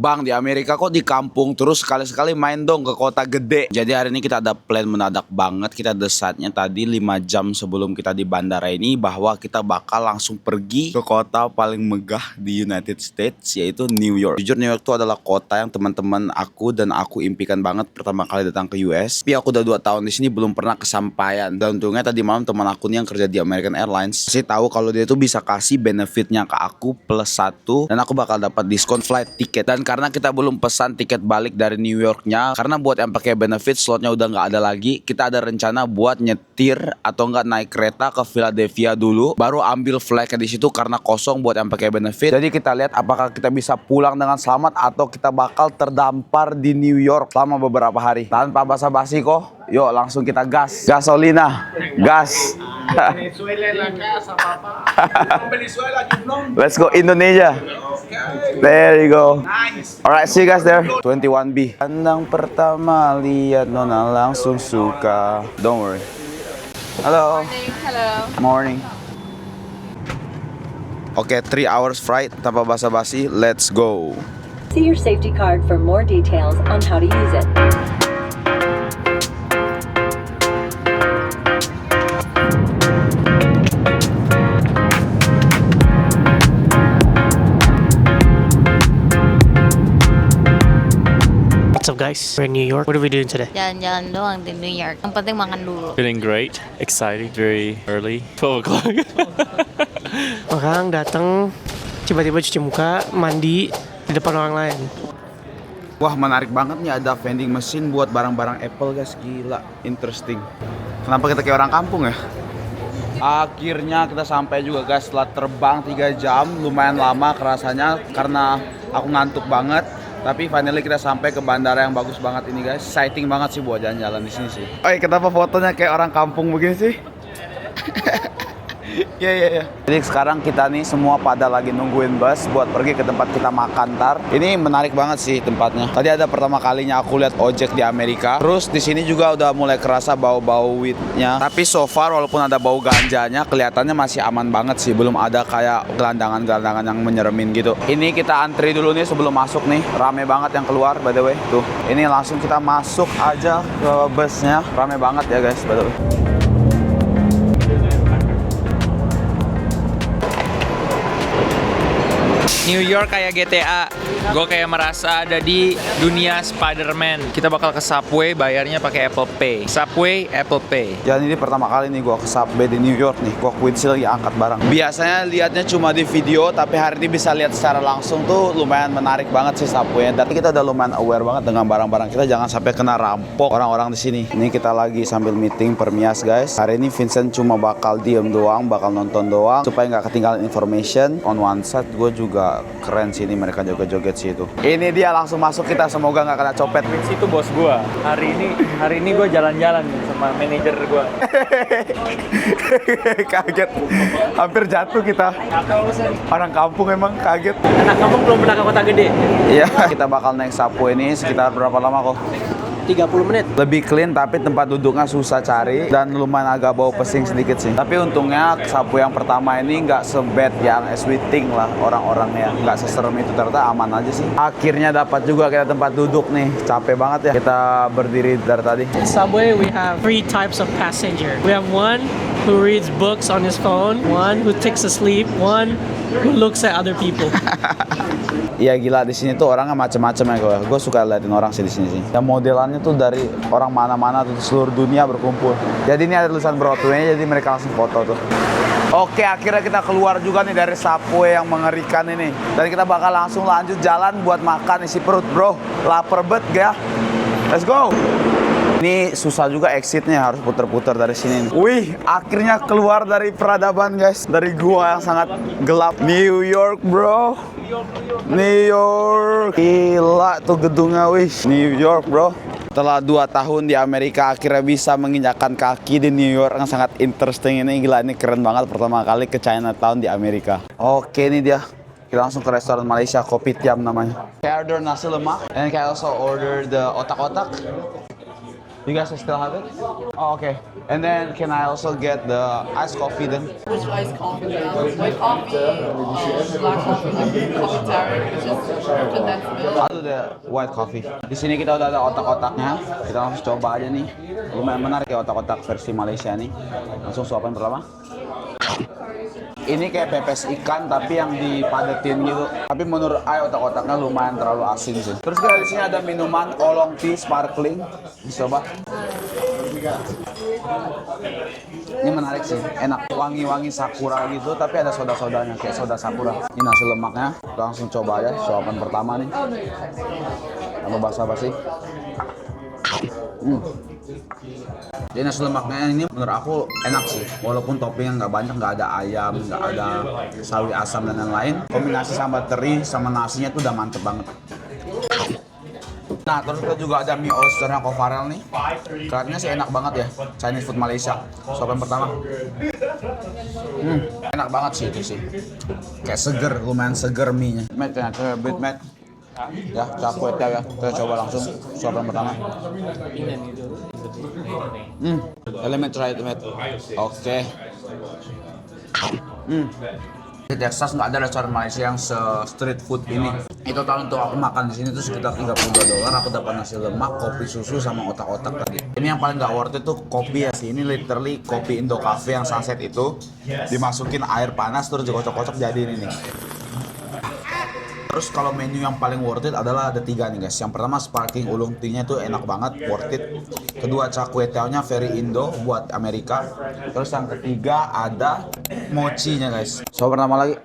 Bang, di Amerika kok di kampung terus, sekali-sekali main dong ke kota gede. Jadi hari ini kita ada plan mendadak banget. Kita desainnya tadi 5 jam sebelum kita di bandara ini bahwa kita bakal langsung pergi ke kota paling megah di United States, yaitu New York. Jujur New York itu adalah kota yang teman-teman aku dan aku impikan banget pertama kali datang ke US. Tapi aku udah 2 tahun di sini belum pernah kesampaian. Dan untungnya tadi malam teman aku nih yang kerja di American Airlines kasih tahu kalau dia tuh bisa kasih benefitnya ke aku +1 dan aku bakal dapat diskon flight ticket. Dan karena kita belum pesan tiket balik dari New Yorknya, karena buat yang pakai benefit slotnya udah nggak ada lagi, kita ada rencana buat nyetir atau nggak naik kereta ke Philadelphia dulu, baru ambil flightnya di situ karena kosong buat yang pakai benefit. Jadi kita lihat apakah kita bisa pulang dengan selamat atau kita bakal terdampar di New York selama beberapa hari. Tanpa basa-basi kok, yuk langsung kita gas. Gasolina, gas. Let's go Indonesia. There you go. Alright, see you guys there. 21B. Pandang pertama lihat nona langsung suka. Don't worry. Hello. Hello. Morning. Oke, 3 hours flight tanpa basa-basi. Let's go. See your safety card for more details on how to use it. What's up guys? We're in New York. What are we doing today? Jalan-jalan doang di New York. Yang penting makan dulu. Feeling great, excited, very early, 12 o'clock. Orang datang tiba-tiba cuci muka, mandi di depan orang lain. Wah, menarik banget nih ada vending machine buat barang-barang Apple guys. Gila, interesting. Kenapa kita kayak orang kampung ya? Akhirnya kita sampai juga guys setelah terbang 3 jam. Lumayan lama kerasanya karena aku ngantuk banget. Tapi finally kita sampai ke bandara yang bagus banget ini guys. Exciting banget sih buat jalan-jalan di sini sih. Oh, kenapa fotonya kayak orang kampung begini sih? Iya. Jadi sekarang kita nih semua pada lagi nungguin bus buat pergi ke tempat kita makan ntar. Ini menarik banget sih tempatnya. Tadi ada pertama kalinya aku lihat ojek di Amerika. Terus di sini juga udah mulai kerasa bau-bau weednya. Tapi so far walaupun ada bau ganjanya, kelihatannya masih aman banget sih. Belum ada kayak gelandangan-gelandangan yang menyeremin gitu. Ini kita antri dulu nih sebelum masuk nih. Rame banget yang keluar by the way. Tuh, ini langsung kita masuk aja ke busnya. Rame banget ya guys by the way. New York kayak GTA, gue kayak merasa ada di dunia Spider-Man. Kita bakal ke Subway, bayarnya pakai Apple Pay. Subway, Apple Pay. Jadi ini pertama kali nih gue ke Subway di New York nih. Gue Quincy lagi angkat barang. Biasanya liatnya cuma di video, tapi hari ini bisa lihat secara langsung tuh lumayan menarik banget sih Subway. Dan kita udah lumayan aware banget dengan barang-barang kita, jangan sampai kena rampok orang-orang di sini. Ini kita lagi sambil meeting permias guys. Hari ini Vincent cuma bakal diem doang, bakal nonton doang supaya nggak ketinggalan information. On one side gue juga keren sih ini mereka joget-joget sih itu. Ini dia langsung masuk kita, semoga nggak kena copet. Vince itu bos gue. Hari ini gue jalan-jalan sama manajer gue. Kaget, hampir jatuh kita. Orang kampung emang kaget. Anak kampung belum pernah ke kota gede. Iya, kita bakal naik Subway ini sekitar berapa lama kok? 30 menit. Lebih clean tapi tempat duduknya susah cari dan lumayan agak bau pesing sedikit sih. Tapi untungnya Subway yang pertama ini nggak sebad yang as we think lah orang-orangnya, nggak seserem itu, ternyata aman aja sih. Akhirnya dapat juga kita tempat duduk nih. Capek banget ya kita berdiri dari tadi. In Subway we have 3 types of passenger. We have one who reads books on his phone, one who takes a sleep, one who looks at other people. Iya gila, di sini tuh orangnya macem-macem ya gue. Gue suka liatin orang sih di sini sih. Dan modelannya tuh dari orang mana-mana tuh seluruh dunia berkumpul. Jadi ini ada tulisan Broadway, jadi mereka langsung foto tuh. Oke, akhirnya kita keluar juga nih dari Subway yang mengerikan ini. Dan kita bakal langsung lanjut jalan buat makan isi perut bro. Laper bet ya. Let's go. Ini susah juga exitnya, harus puter-puter dari sini. Wih, akhirnya keluar dari peradaban guys. Dari gua yang sangat gelap. New York bro. New York. Gila tuh gedungnya wih. New York bro. Setelah 2 tahun di Amerika akhirnya bisa menginjakkan kaki di New York yang sangat interesting ini. Gila, ini keren banget pertama kali ke Chinatown di Amerika. Oke, ini dia. Kita langsung ke restoran Malaysia, Kopitiam namanya. Can I order nasi lemak? And can I also order the otak-otak? You guys still have it? Oh, okay. And then can I also get the iced coffee then? Which iced coffee? White coffee, black coffee, coffee taro, which is condensed milk. I'll do the white coffee. Di sini kita udah ada otak-otaknya. Kita langsung coba aja nih. Lumayan menarik ya otak-otak versi Malaysia nih. Langsung suapan pertama. Ini kayak pepes ikan tapi yang dipadetin gitu. Tapi menurut Ai otak-otaknya lumayan terlalu asin sih. Terus kita di sini ada minuman oolong tea sparkling. Coba. Ini menarik sih, enak, wangi-wangi sakura gitu, tapi ada soda-sodanya kayak soda sakura. Ini nasi lemaknya, kita langsung coba aja suapan pertama nih. Apa basa-basi? Jadi nasi lemaknya ini menurut aku enak sih, walaupun toppingnya nggak banyak, nggak ada ayam, nggak ada sawi asam dan lain-lain. Kombinasi sama teri sama nasinya tuh udah mantep banget. Nah, terus kita juga ada mie oysternya Kofarel nih. Kayaknya sih enak banget ya, Chinese food Malaysia. Suapan pertama. Enak banget sih itu sih. Kayak seger, lumayan seger mie-nya. Matt, ternyata bit Matt. Ya, cakwe ya. Kita coba langsung suapan pertama. Let me try it, Matt. Oke. Di Texas nggak ada restoran Malaysia yang se-street food ini. Itu tahun untuk aku makan di sini tuh sekitar $32. Aku dapat nasi lemak, kopi susu sama otak-otak tadi. Ini yang paling nggak worth it tuh kopi ya sih. Ini literally kopi Indo Cafe yang sunset itu dimasukin air panas terus dikocok-kocok jadi ini nih. Terus kalau menu yang paling worth it adalah ada 3 nih guys. Yang pertama sparkling oolong tea-nya itu enak banget, worth it. Kedua char kway teow-nya very Indo buat Amerika. Terus yang ketiga ada mochi-nya guys. So pertama lagi.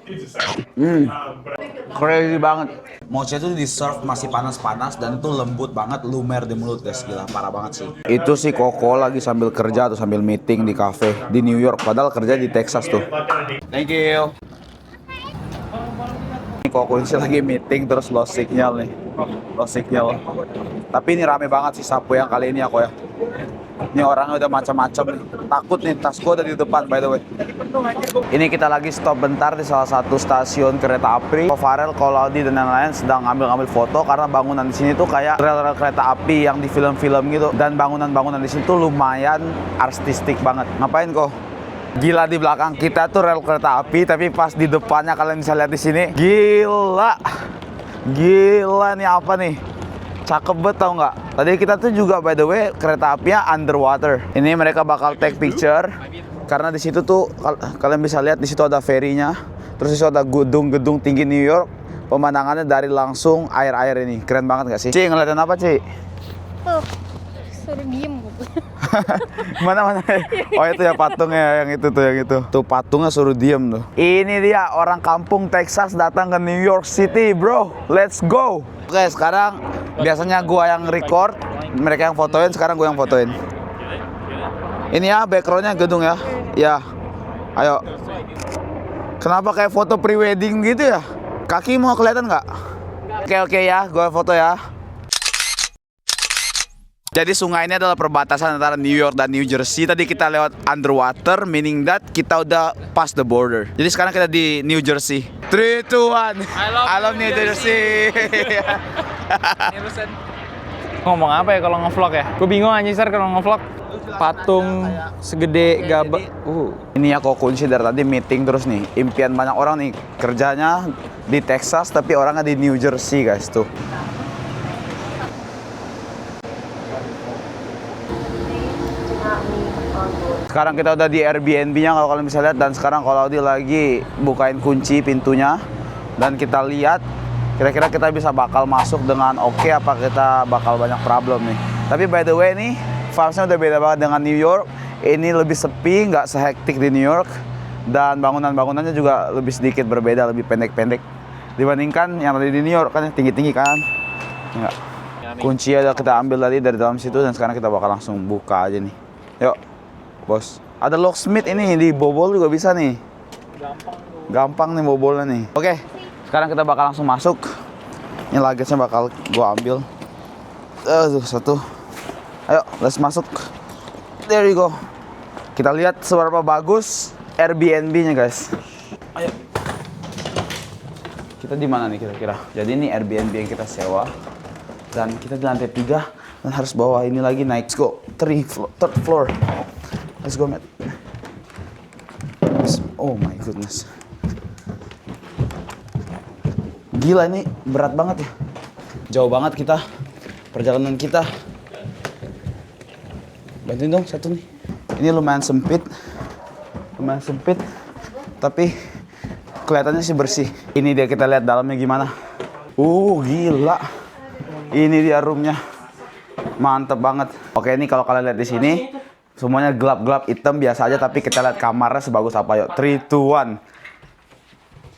Crazy banget. Mochi itu di-serve masih panas-panas dan itu lembut banget, lumer di mulut guys. Gila, parah banget sih. Itu si Koko lagi sambil kerja atau sambil meeting di cafe di New York. Padahal kerja di Texas tuh. Thank you. Koko sih lagi meeting terus lost signal nih. Lost signal. Tapi ini rame banget sih Subway yang kali ini aku ya. Ini orangnya udah macam-macam nih. Takut nih, tasku ada di depan by the way. Ini kita lagi stop bentar di salah satu stasiun kereta api. Farel, Kolaudi dan lain-lain sedang ngambil foto karena bangunan di sini tuh kayak rel-rel kereta api yang di film-film gitu. Dan bangunan-bangunan di sini tuh lumayan artistik banget. Ngapain kok? Gila, di belakang kita tuh rel kereta api, tapi pas di depannya kalian bisa lihat di sini. Gila. Gila nih apa nih? Cakep banget tau nggak? Tadi kita tuh juga by the way kereta apinya underwater. Ini mereka bakal take picture karena di situ tuh kalian bisa lihat di situ ada ferry-nya. Terus di situ ada gedung-gedung tinggi New York. Pemandangannya dari langsung air-air ini. Keren banget nggak sih? Ci, ngeliatin apa, Ci? Oh, suruh diem. Mana? Oh itu ya patungnya, yang itu tuh, yang itu. Tuh patungnya suruh diem tuh. Ini dia orang kampung Texas datang ke New York City, bro. Let's go. Oke, sekarang biasanya gua yang record, mereka yang fotoin, sekarang gua yang fotoin. Ini ya backgroundnya gedung ya. Ya. Ayo. Kenapa kayak foto pre-wedding gitu ya? Kaki mau kelihatan nggak? Oke ya, gua foto ya. Jadi sungai ini adalah perbatasan antara New York dan New Jersey. Tadi kita lewat underwater, meaning that kita udah past the border. Jadi sekarang kita di New Jersey. 3, 2, 1. I love New Jersey. Ngomong apa ya kalau ngevlog ya? Gue bingung anjir kalau ngevlog. Patung segede gabak. Ini ya kok kunci dari tadi meeting terus nih. Impian banyak orang nih kerjanya di Texas tapi orangnya di New Jersey guys tuh. Sekarang kita udah di Airbnb-nya kalau kalian bisa lihat, dan sekarang kalau dia lagi bukain kunci pintunya dan kita lihat kira-kira kita bisa bakal masuk dengan oke apa kita bakal banyak problem nih. Tapi by the way nih, vibes-nya udah beda banget dengan New York. Ini lebih sepi, nggak sehektik di New York, dan bangunan-bangunannya juga lebih sedikit berbeda, lebih pendek-pendek dibandingkan yang tadi di New York kan tinggi-tinggi kan. Enggak. Kunci udah kita ambil tadi dari dalam situ dan sekarang kita bakal langsung buka aja nih. Yuk. Bos, ada locksmith ini di bobol juga bisa nih. Gampang nih bobolnya nih. Oke, sekarang kita bakal langsung masuk. Ini luggage-nya bakal gua ambil. Satu. Ayo, let's masuk. There you go. Kita lihat seberapa bagus Airbnb-nya, guys. Ayo. Kita di mana nih kira-kira? Jadi ini Airbnb yang kita sewa. Dan kita di lantai 3. Dan harus bawa ini lagi naik. Let's go. Third floor. Let's go, Matt. Oh my goodness. Gila, ini berat banget ya. Jauh banget kita. Perjalanan kita. Bantuin dong satu nih. Ini lumayan sempit. Tapi kelihatannya sih bersih. Ini dia, kita lihat dalamnya gimana. Gila. Ini dia roomnya. Mantep banget. Oke, ini kalau kalian lihat di sini semuanya gelap-gelap hitam biasa aja, tapi kita lihat kamarnya sebagus apa. Yuk, 3, 2,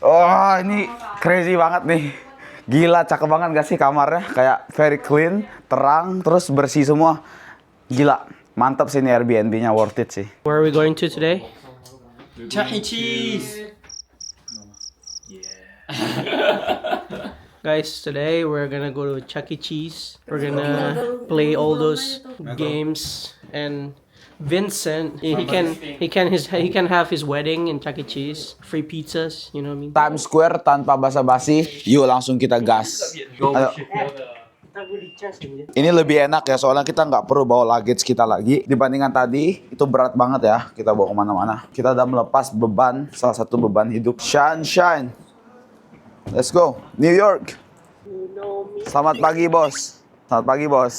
1. Oh, ini crazy banget nih. Gila, cakep banget gak sih kamarnya? Kayak very clean, terang, terus bersih semua. Gila, mantap sih ini Airbnb-nya, worth it sih. Where are we going to today? Chuck E. Cheese. Guys, today we're gonna go to Chuck E. Cheese. We're gonna play all those games, and Vincent, he can have his wedding in Chuck E. Cheese. Free pizzas, you know what I mean? Times Square tanpa basa-basi, yuk langsung kita gas. Ayo. Ini lebih enak ya, soalnya kita nggak perlu bawa luggage kita lagi. Dibandingkan tadi, itu berat banget ya, kita bawa kemana-mana. Kita udah melepas beban, salah satu beban hidup. Shine. Let's go, New York. Selamat pagi, bos. Selamat pagi, bos.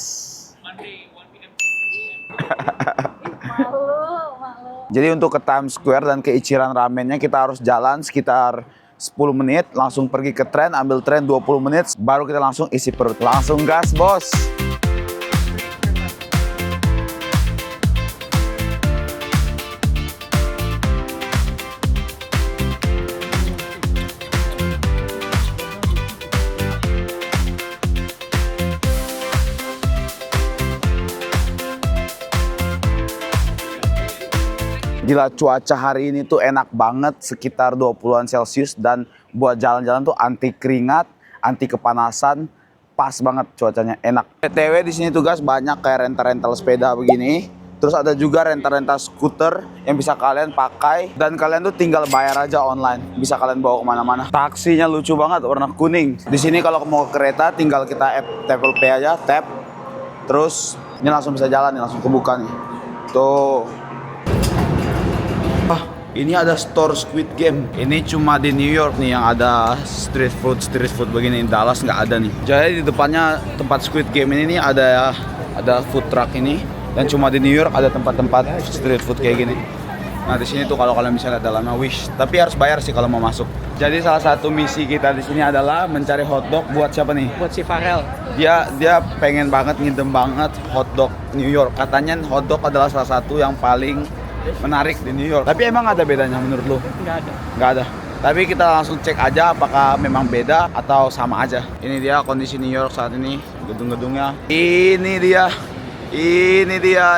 Jadi untuk ke Times Square dan ke Ichiran Ramennya kita harus jalan sekitar 10 menit, langsung pergi ke tren, ambil tren 20 menit, baru kita langsung isi perut. Langsung gas, bos. Gila, cuaca hari ini tuh enak banget, sekitar 20-an Celcius, dan buat jalan-jalan tuh anti keringat, anti kepanasan, pas banget cuacanya, enak. BTW di sini tuh guys banyak kayak rental sepeda begini, terus ada juga rental skuter yang bisa kalian pakai dan kalian tuh tinggal bayar aja online, bisa kalian bawa kemana-mana. Taksinya lucu banget, warna kuning. Di sini kalau mau ke kereta tinggal kita Apple Pay aja, tap, terus ini langsung bisa jalan nih, langsung kebuka nih. Tuh. Ini ada store Squid Game. Ini cuma di New York nih yang ada street food begini. Di Dallas nggak ada nih. Jadi di depannya tempat Squid Game ini nih ada food truck ini, dan cuma di New York ada tempat-tempat street food kayak gini. Nah di sini tuh kalau kalian bisa lihat dalamnya, wish. Tapi harus bayar sih kalau mau masuk. Jadi salah satu misi kita di sini adalah mencari hotdog buat siapa nih? Buat si Farel. Dia pengen banget, ngidem banget hotdog New York. Katanya hotdog adalah salah satu yang paling menarik di New York. Tapi emang ada bedanya menurut lu? Nggak ada. Tapi kita langsung cek aja apakah memang beda atau sama aja. Ini dia kondisi New York saat ini, gedung-gedungnya. Ini dia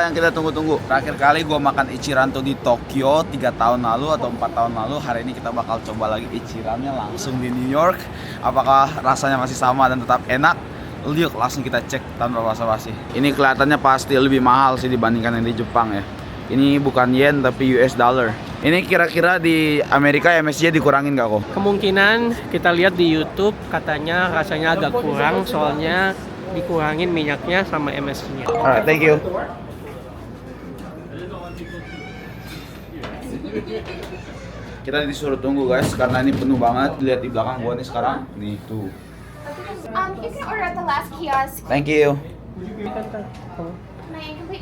yang kita tunggu-tunggu. Terakhir kali gua makan Ichiran tuh di Tokyo 3 tahun lalu atau 4 tahun lalu. Hari ini kita bakal coba lagi Ichirannya langsung di New York. Apakah rasanya masih sama dan tetap enak? Yuk langsung kita cek tanpa basa-basi. Ini kelihatannya pasti lebih mahal sih dibandingkan yang di Jepang ya. Ini bukan yen tapi US dollar. Ini kira-kira di Amerika MSG dikurangin nggak kok? Kemungkinan kita lihat di YouTube katanya rasanya agak kurang, soalnya dikurangin minyaknya sama MSG-nya. Alright, thank you. Kita disuruh tunggu guys karena ini penuh banget. Lihat di belakang gua nih sekarang. Nih tuh. You can order at the last kiosk. Thank you. My complete.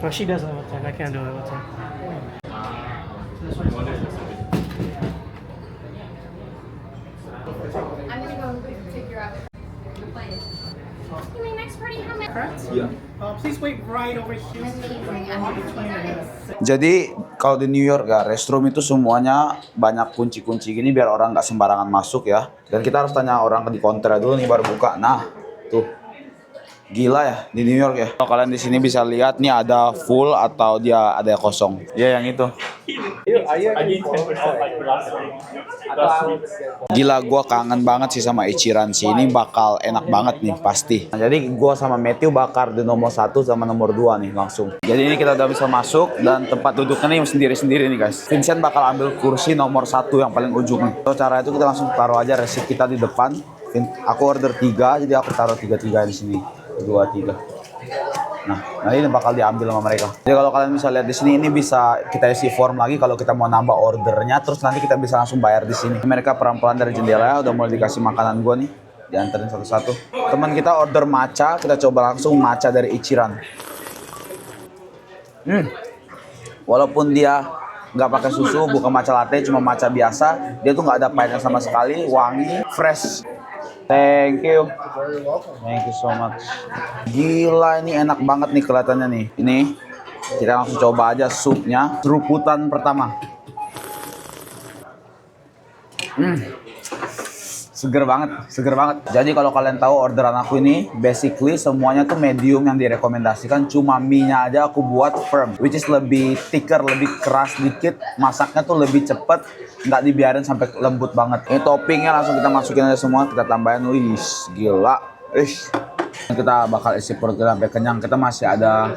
Oh, she does it all the time. I can't do it all the time. I'm gonna go figure out. My next party how many? Iya. Please wait right over here. Jadi kalau di New York ya, restroom itu semuanya banyak kunci-kunci gini biar orang nggak sembarangan masuk ya. Dan kita harus tanya orang di counter dulu nih baru buka. Nah, tuh. Gila ya di New York ya. Kalau kalian di sini bisa lihat nih ada full atau dia ada yang kosong. Ya yang itu. Gila, gua kangen banget sih sama Ichiran sih. Ini bakal enak banget nih pasti. Nah, jadi gua sama Matthew bakar di nomor 1 sama nomor 2 nih langsung. Jadi ini kita udah bisa masuk dan tempat duduknya nih sendiri-sendiri nih guys. Vincent bakal ambil kursi nomor 1 yang paling ujung nih. So, cara itu kita langsung taruh aja receipt kita di depan. Aku order 3, jadi aku taruh 3 di sini. 2, 3. Nah ini bakal diambil sama mereka. Jadi kalau kalian bisa lihat di sini, ini bisa kita isi form lagi kalau kita mau nambah ordernya. Terus nanti kita bisa langsung bayar di sini. Mereka pelan-pelan dari jendela udah mulai dikasih makanan gua nih, dianterin satu-satu. Teman kita order matcha, kita coba langsung matcha dari Ichiran. Walaupun dia nggak pakai susu, bukan matcha latte, cuma matcha biasa, dia tuh nggak ada pahitnya sama sekali, wangi, fresh. Thank you. Thank you so much. Gila, ini enak banget nih kelihatannya nih. Ini kita langsung coba aja supnya. Seruputan pertama. Seger banget, seger banget. Jadi kalau kalian tahu orderan aku ini, basically semuanya tuh medium yang direkomendasikan. Cuma mie-nya aja aku buat firm, which is lebih thicker, lebih keras dikit. Masaknya tuh lebih cepet, nggak dibiarin sampai lembut banget. Ini toppingnya langsung kita masukin aja semua, kita tambahin. Wih, gila. Kita bakal isi perut kita sampai kenyang. Kita masih ada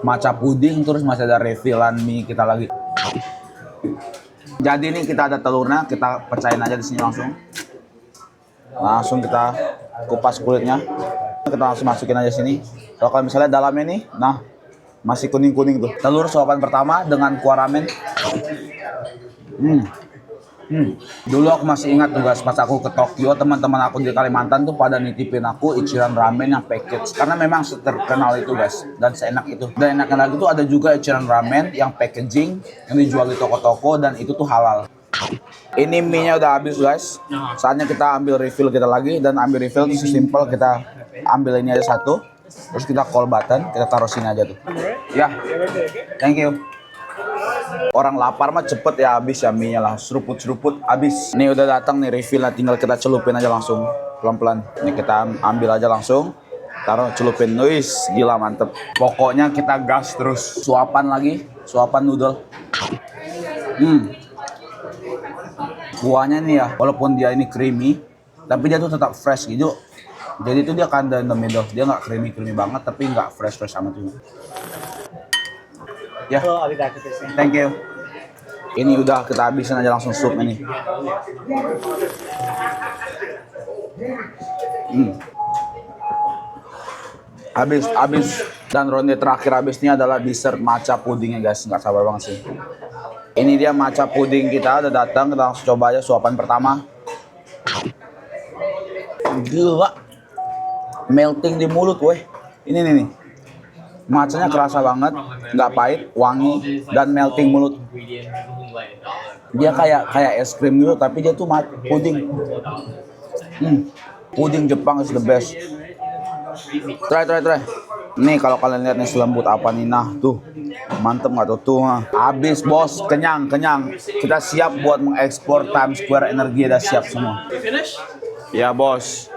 matcha puding, terus masih ada refillan mie kita lagi. Jadi nih kita ada telurnya, kita pecahin aja di sini langsung. Langsung kita kupas kulitnya, kita langsung masukin aja sini. Kalau kalian misalnya dalamnya nih, nah masih kuning-kuning tuh. Telur suapan pertama dengan kuah ramen. Dulu aku masih ingat tuh guys, pas aku ke Tokyo, teman-teman aku di Kalimantan tuh pada nitipin aku Ichiran ramen yang package, karena memang terkenal itu guys, dan seenak itu. Dan enaknya lagi tuh ada juga Ichiran ramen yang packaging, yang dijual di toko-toko, dan itu tuh halal. Ini mie-nya udah habis guys. Saatnya kita ambil refill kita lagi, dan ambil refill itu sesimpel kita ambil ini aja satu, terus kita call button, kita taruh sini aja tuh. Ya, thank you. Orang lapar mah cepet ya habis ya mie-nya lah, seruput-seruput habis. Ini udah datang nih refillnya, tinggal kita celupin aja langsung pelan-pelan. Ini kita ambil aja langsung, taruh celupin. Wis, gila mantep. Pokoknya kita gas terus. Suapan lagi, suapan noodle. Kuahnya nih ya, walaupun dia ini creamy, tapi dia tuh tetap fresh gitu. Jadi itu dia kinda in the middle. Dia nggak creamy banget, tapi nggak fresh amat juga. Ya, thank you. Ini udah kita habisin aja langsung sup ini. Habis. Dan ronde terakhir habisnya adalah dessert matcha pudingnya guys. Nggak sabar banget sih. Ini dia matcha puding kita udah datang. Kita langsung coba aja suapan pertama. Gila, melting di mulut weh. Ini nih. Matchanya kerasa banget, nggak pahit, wangi, dan melting mulut. Dia kayak es krim gitu, tapi dia tuh puding. Puding Jepang is the best. Try. Nih kalau kalian lihat nih selembut apa nih, nah tuh mantep nggak tuh habis bos, kenyang. Kita siap buat mengekspor Times Square Energy, udah siap semua. Ya bos.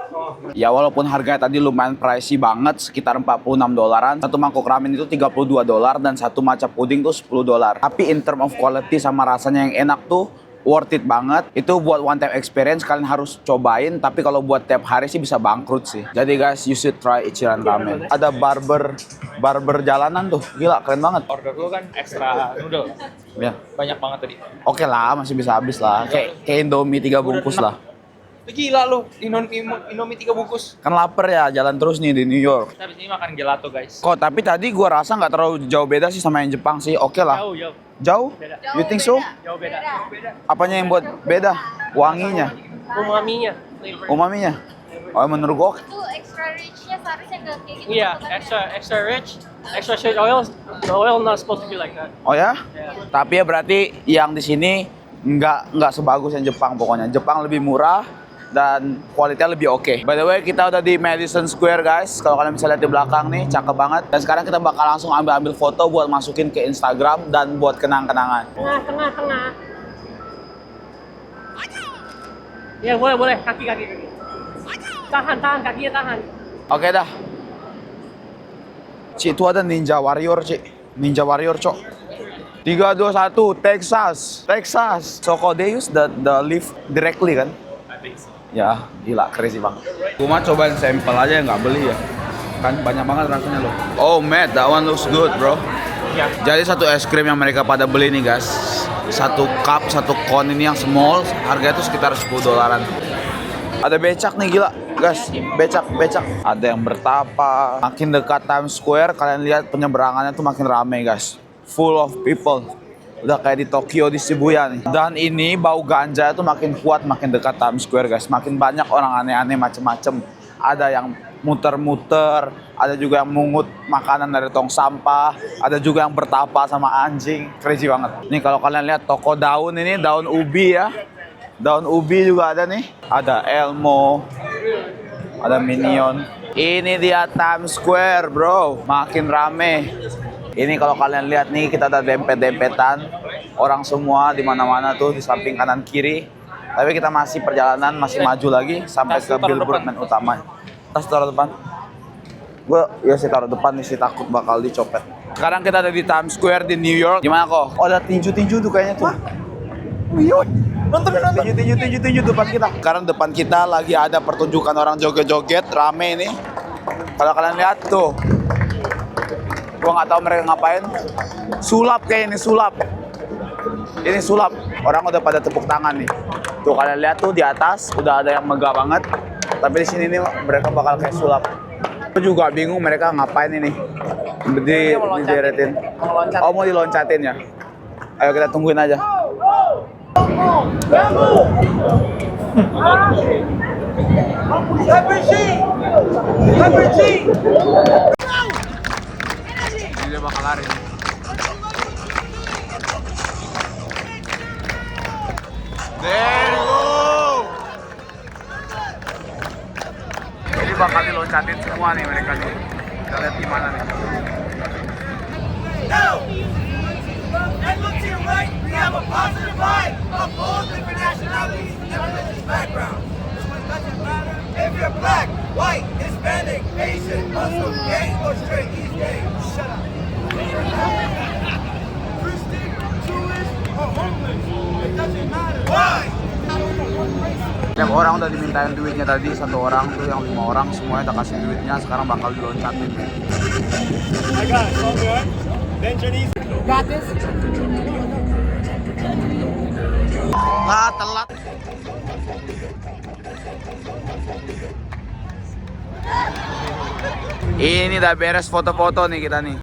Ya walaupun harganya tadi lumayan pricey banget, sekitar $46. Satu mangkok ramen itu $32 dan satu matcha puding tuh $10. Tapi in term of quality sama rasanya yang enak tuh worth it banget. Itu buat one time experience kalian harus cobain, tapi kalau buat tiap hari sih bisa bangkrut sih. Jadi guys, you should try Ichiran ramen. Ada barber jalanan tuh. Gila, keren banget. Order lu kan extra noodle. Ya. Banyak banget tadi. Oke lah, masih bisa habis lah. Kayak Indomie 3 bungkus lah. Gila lu, Indomie 3 bungkus. Kan lapar ya, jalan terus nih di New York. Kita habis ini makan gelato guys. Kok tapi tadi gua rasa nggak terlalu jauh beda sih sama yang Jepang sih. Oke lah. Jauh? Beda. You think so? Jauh beda. Apanya yang buat beda? Wanginya? Umaminya? Oh menurut gua Itu extra rich-nya seharusnya nggak kayak gitu. Yeah, extra rich, extra sweet oil. The oil not supposed to be like that. Oh ya? Tapi ya berarti yang di sini nggak sebagus yang Jepang pokoknya. Jepang lebih murah dan kualitasnya lebih oke. By the way, kita udah di Madison Square guys. Kalau kalian bisa lihat di belakang nih, cakep banget. Dan sekarang kita bakal langsung ambil foto buat masukin ke Instagram dan buat kenang-kenangan. Tengah. Ya boleh. Kaki. Tahan, kakinya tahan. Oke dah. Ci, itu ada Ninja Warrior, Ci. Ninja Warrior, Cok. 3, 2, 1, Texas. So, they use the lift directly kan? Ya, gila, crazy banget. Cuma cobain sampel aja, nggak beli ya. Kan banyak banget rasanya loh. Oh, Matt, that one looks good, bro. Jadi satu es krim yang mereka pada beli nih, guys. Satu cup, satu kon ini yang small, harganya tuh sekitar $10. Ada becak nih, gila. Guys, becak. Ada yang bertapa. Makin dekat Times Square, kalian lihat penyeberangannya tuh makin rame guys. Full of people. Udah kayak di Tokyo, di Shibuya nih. Dan ini bau ganja tuh makin kuat makin dekat Times Square guys. Makin banyak orang aneh-aneh macem-macem. Ada yang muter-muter, ada juga yang mungut makanan dari tong sampah, ada juga yang bertapa sama anjing. Crazy banget. Nih kalau kalian lihat toko daun ini, daun ubi ya. Daun ubi juga ada nih. Ada Elmo, ada Minion. Ini dia Times Square bro, makin rame. Ini kalau kalian lihat nih, kita ada dempet-dempetan orang semua di mana-mana tuh di samping kanan kiri. Tapi kita masih perjalanan, masih maju lagi sampai ke billboard main utama. Tas taruh depan. Gue ya sih taruh depan nih sih, takut bakal dicopet. Sekarang kita ada di Times Square di New York. Gimana kok? Oh ada tinju-tinju tuh kayaknya tuh. Wih, nonton. Tinju depan kita. Sekarang depan kita lagi ada pertunjukan orang joget-joget, rame nih. Kalau kalian lihat tuh. Gua nggak tahu mereka ngapain. Sulap kayak ini, sulap. Ini sulap. Orang udah pada tepuk tangan nih. Tuh kalian lihat tuh di atas udah ada yang megah banget. Tapi di sini nih mereka bakal kayak sulap. Aku juga bingung mereka ngapain ini. Dideretin. Oh mau diloncatin ya. Ayo kita tungguin aja. Ini dia bakal lari nih. There you go. Ini bakal diloncatin semua nih mereka nih. Kita lihat gimana nih. And look to your right, we have a positive vibe of all different nationalities and religious backgrounds. So it doesn't matter if you're black, white, Hispanic, Asian, Muslim, gay, or straight, he's gay. Shut up. Christian, Jewish, or homeless, it doesn't matter. Why? Tiap orang udah dimintain duitnya tadi, satu orang tuh yang 5 orang semuanya udah kasih duitnya, sekarang bakal diloncatin. I got it, all good. Then Chinese. Got this? Telat. Ini udah beres foto-foto nih kita nih.